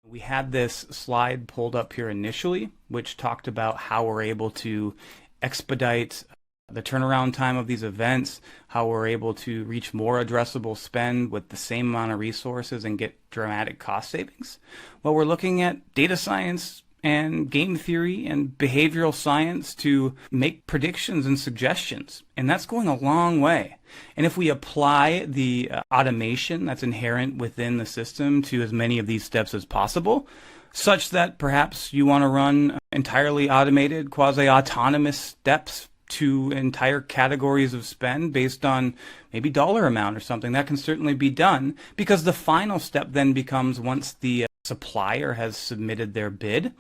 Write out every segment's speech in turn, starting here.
We had this slide pulled up here initially, which talked about how we're able to expedite the turnaround time of these events, how we're able to reach more addressable spend with the same amount of resources and get dramatic cost savings. Well, we're looking at data science and game theory and behavioral science to make predictions and suggestions. And that's going a long way. And if we apply the automation that's inherent within the system to as many of these steps as possible, such that perhaps you want to run entirely automated, quasi-autonomous steps to entire categories of spend based on maybe dollar amount or something, that can certainly be done, because the final step then becomes, once the supplier has submitted their bid,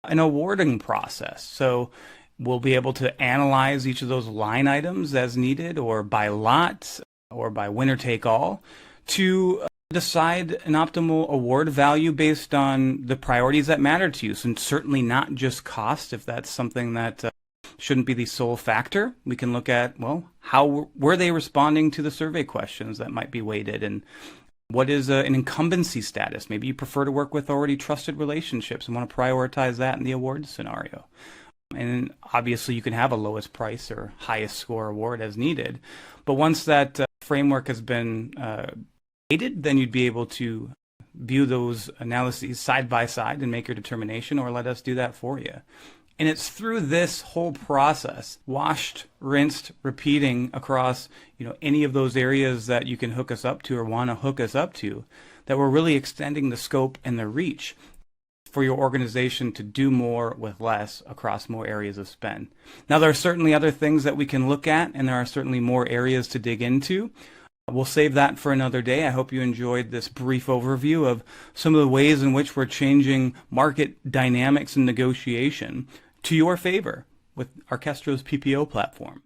an awarding process. So we'll be able to analyze each of those line items as needed, or by lot, or by winner take all, to decide an optimal award value based on the priorities that matter to you. So certainly not just cost, if that's something that shouldn't be the sole factor. We can look at, well, how were they responding to the survey questions that might be weighted, and what is an incumbency status? Maybe you prefer to work with already trusted relationships and want to prioritize that in the award scenario. And obviously you can have a lowest price or highest score award as needed. But once that framework has been created, then you'd be able to view those analyses side by side and make your determination, or let us do that for you. And it's through this whole process, washed, rinsed, repeating across, any of those areas that you can hook us up to or want to hook us up to, that we're really extending the scope and the reach for your organization to do more with less across more areas of spend. Now, there are certainly other things that we can look at, and there are certainly more areas to dig into. We'll save that for another day. I hope you enjoyed this brief overview of some of the ways in which we're changing market dynamics and negotiation to your favor with Arkestro's PPO platform.